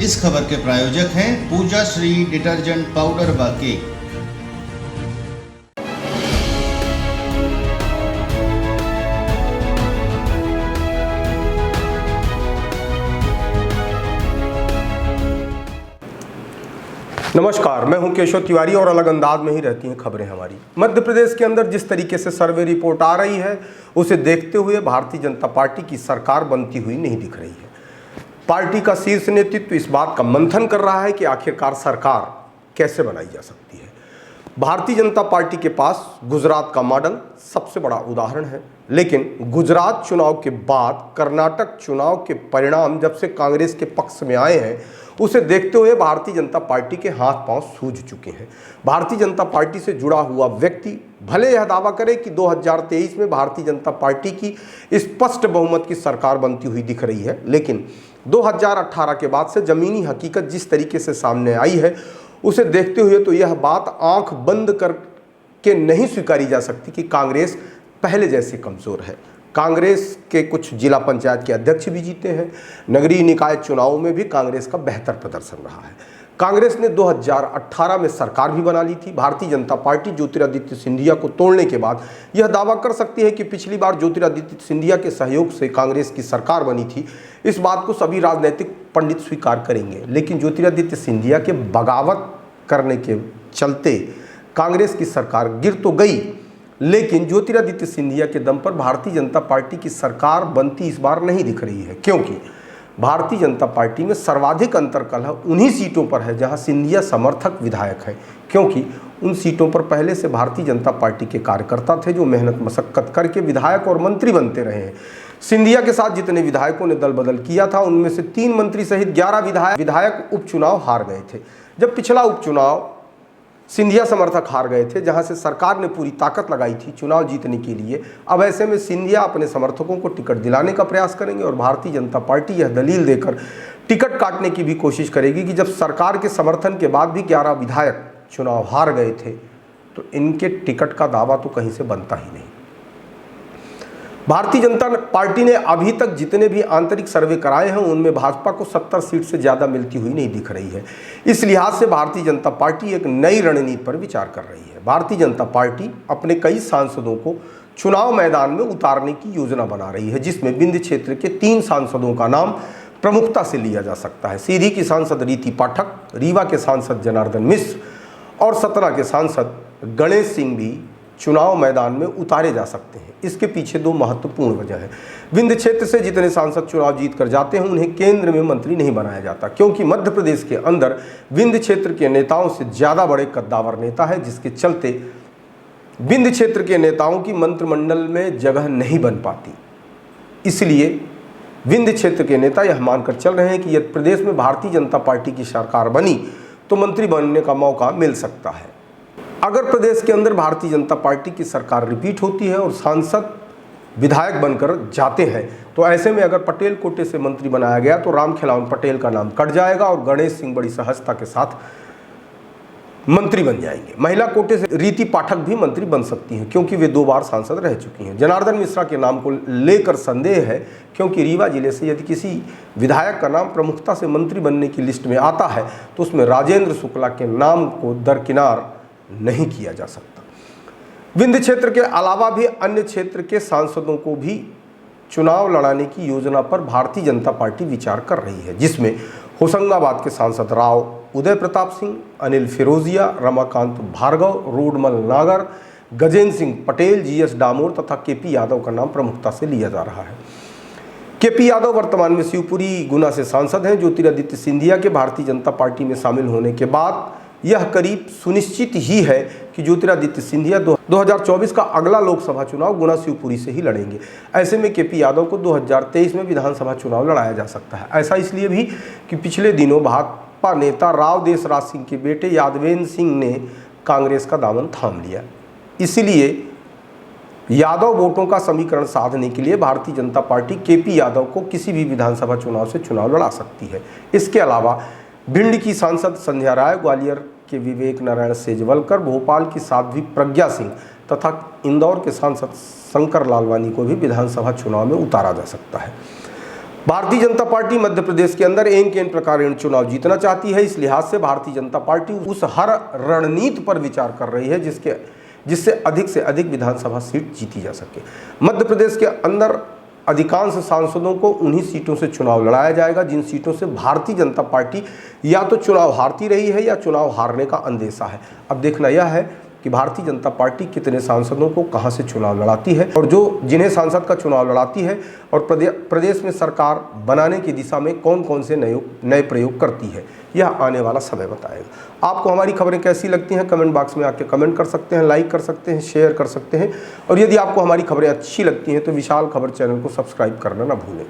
इस खबर के प्रायोजक हैं पूजा श्री डिटर्जेंट पाउडर व केक। नमस्कार, मैं हूं केशव तिवारी और अलग अंदाज में ही रहती हैं खबरें हमारी। मध्य प्रदेश के अंदर जिस तरीके से सर्वे रिपोर्ट आ रही है उसे देखते हुए भारतीय जनता पार्टी की सरकार बनती हुई नहीं दिख रही है। पार्टी का शीर्ष नेतृत्व इस बात का मंथन कर रहा है कि आखिरकार सरकार कैसे बनाई जा सकती है। भारतीय जनता पार्टी के पास गुजरात का मॉडल सबसे बड़ा उदाहरण है, लेकिन गुजरात चुनाव के बाद कर्नाटक चुनाव के परिणाम जब से कांग्रेस के पक्ष में आए हैं उसे देखते हुए भारतीय जनता पार्टी के हाथ पांव सूझ चुके हैं। भारतीय जनता पार्टी से जुड़ा हुआ व्यक्ति भले यह दावा करे कि 2023 में भारतीय जनता पार्टी की स्पष्ट बहुमत की सरकार बनती हुई दिख रही है, लेकिन 2018 के बाद से जमीनी हकीकत जिस तरीके से सामने आई है उसे देखते हुए तो यह बात आंख बंद करके नहीं स्वीकारी जा सकती कि कांग्रेस पहले जैसी कमज़ोर है। कांग्रेस के कुछ जिला पंचायत के अध्यक्ष भी जीते हैं। नगरीय निकाय चुनाव में भी कांग्रेस का बेहतर प्रदर्शन रहा है। कांग्रेस ने 2018 में सरकार भी बना ली थी। भारतीय जनता पार्टी ज्योतिरादित्य सिंधिया को तोड़ने के बाद यह दावा कर सकती है कि पिछली बार ज्योतिरादित्य सिंधिया के सहयोग से कांग्रेस की सरकार बनी थी। इस बात को सभी राजनीतिक पंडित स्वीकार करेंगे, लेकिन ज्योतिरादित्य सिंधिया के बगावत करने के चलते कांग्रेस की सरकार गिर तो गई, लेकिन ज्योतिरादित्य सिंधिया के दम पर भारतीय जनता पार्टी की सरकार बनती इस बार नहीं दिख रही है, क्योंकि भारतीय जनता पार्टी में सर्वाधिक अंतर्कलह उन्हीं सीटों पर है जहां सिंधिया समर्थक विधायक हैं, क्योंकि उन सीटों पर पहले से भारतीय जनता पार्टी के कार्यकर्ता थे जो मेहनत मशक्कत करके विधायक और मंत्री बनते रहे हैं। सिंधिया के साथ जितने विधायकों ने दल बदल किया था उनमें से 3 मंत्री सहित 11 विधायक उपचुनाव हार गए थे। जब पिछला उपचुनाव सिंधिया समर्थक हार गए थे, जहां से सरकार ने पूरी ताकत लगाई थी चुनाव जीतने के लिए, अब ऐसे में सिंधिया अपने समर्थकों को टिकट दिलाने का प्रयास करेंगे और भारतीय जनता पार्टी यह दलील देकर टिकट काटने की भी कोशिश करेगी कि जब सरकार के समर्थन के बाद भी 11 विधायक चुनाव हार गए थे तो इनके टिकट का दावा तो कहीं से बनता ही नहीं। भारतीय जनता पार्टी ने अभी तक जितने भी आंतरिक सर्वे कराए हैं उनमें भाजपा को 70 सीट से ज़्यादा मिलती हुई नहीं दिख रही है। इस लिहाज से भारतीय जनता पार्टी एक नई रणनीति पर विचार कर रही है। भारतीय जनता पार्टी अपने कई सांसदों को चुनाव मैदान में उतारने की योजना बना रही है, जिसमें विंध्य क्षेत्र के 3 सांसदों का नाम प्रमुखता से लिया जा सकता है। सीधी की सांसद रीति पाठक, रीवा के सांसद जनार्दन मिश्र और सतना के सांसद गणेश सिंह भी चुनाव मैदान में उतारे जा सकते हैं। इसके पीछे 2 महत्वपूर्ण वजह है। विंध्य क्षेत्र से जितने सांसद चुनाव जीत कर जाते हैं उन्हें केंद्र में मंत्री नहीं बनाया जाता, क्योंकि मध्य प्रदेश के अंदर विंध्य क्षेत्र के नेताओं से ज़्यादा बड़े कद्दावर नेता है, जिसके चलते विंध्य क्षेत्र के नेताओं की मंत्रिमंडल में जगह नहीं बन पाती। इसलिए विंध्य क्षेत्र के नेता यह मानकर चल रहे हैं कि यदि प्रदेश में भारतीय जनता पार्टी की सरकार बनी तो मंत्री बनने का मौका मिल सकता है। अगर प्रदेश के अंदर भारतीय जनता पार्टी की सरकार रिपीट होती है और सांसद विधायक बनकर जाते हैं तो ऐसे में अगर पटेल कोटे से मंत्री बनाया गया तो रामखेलावन पटेल का नाम कट जाएगा और गणेश सिंह बड़ी सहजता के साथ मंत्री बन जाएंगे। महिला कोटे से रीति पाठक भी मंत्री बन सकती हैं, क्योंकि वे 2 बार सांसद रह चुकी हैं। जनार्दन मिश्रा के नाम को लेकर संदेह है, क्योंकि रीवा जिले से यदि किसी विधायक का नाम प्रमुखता से मंत्री बनने की लिस्ट में आता है तो उसमें राजेंद्र शुक्ला के नाम को दरकिनार नहीं किया जा सकता। विंध्य क्षेत्र के अलावा भी अन्य क्षेत्र के सांसदों को भी चुनाव लड़ाने की योजना पर भारतीय जनता पार्टी विचार कर रही है, जिसमें होशंगाबाद के सांसद राव उदय प्रताप सिंह, अनिल फिरोजिया, रमाकांत भार्गव, रोडमल नागर, गजेंद्र सिंह पटेल, जीएस डामोर तथा केपी यादव का नाम प्रमुखता से लिया जा रहा है। केपी यादव वर्तमान में शिवपुरी गुना से सांसद हैं। ज्योतिरादित्य सिंधिया के भारतीय जनता पार्टी में शामिल होने के बाद यह करीब सुनिश्चित ही है कि ज्योतिरादित्य सिंधिया 2024 का अगला लोकसभा चुनाव गुना शिवपुरी से ही लड़ेंगे। ऐसे में केपी यादव को 2023 में विधानसभा चुनाव लड़ाया जा सकता है। ऐसा इसलिए भी कि पिछले दिनों भाजपा नेता राव देशराज सिंह के बेटे यादवेंद्र सिंह ने कांग्रेस का दामन थाम लिया। इसलिए यादव वोटों का समीकरण साधने के लिए भारतीय जनता पार्टी केपी यादव को किसी भी विधानसभा चुनाव से चुनाव लड़ा सकती है। इसके अलावा भिंड की सांसद संध्या राय, ग्वालियर के विवेक नारायण सेजवलकर, भोपाल की साध्वी प्रज्ञा सिंह तथा इंदौर के सांसद शंकर लालवानी को भी विधानसभा चुनाव में उतारा जा सकता है। भारतीय जनता पार्टी मध्य प्रदेश के अंदर एन के एन प्रकार चुनाव जीतना चाहती है। इस लिहाज से भारतीय जनता पार्टी उस हर रणनीति पर विचार कर रही है जिससे अधिक से अधिक विधानसभा सीट जीती जा सके। मध्य प्रदेश के अंदर अधिकांश सांसदों को उन्हीं सीटों से चुनाव लड़ाया जाएगा जिन सीटों से भारतीय जनता पार्टी या तो चुनाव हारती रही है या चुनाव हारने का अंदेशा है। अब देखना यह है कि भारतीय जनता पार्टी कितने सांसदों को कहां से चुनाव लड़ाती है और जिन्हें सांसद का चुनाव लड़ाती है और प्रदेश में सरकार बनाने की दिशा में कौन कौन से नए प्रयोग करती है, यह आने वाला समय बताएगा। आपको हमारी खबरें कैसी लगती हैं कमेंट बॉक्स में आके कमेंट कर सकते हैं, लाइक कर सकते हैं, शेयर कर सकते हैं और यदि आपको हमारी खबरें अच्छी लगती हैं तो विशाल खबर चैनल को सब्सक्राइब करना ना भूलें।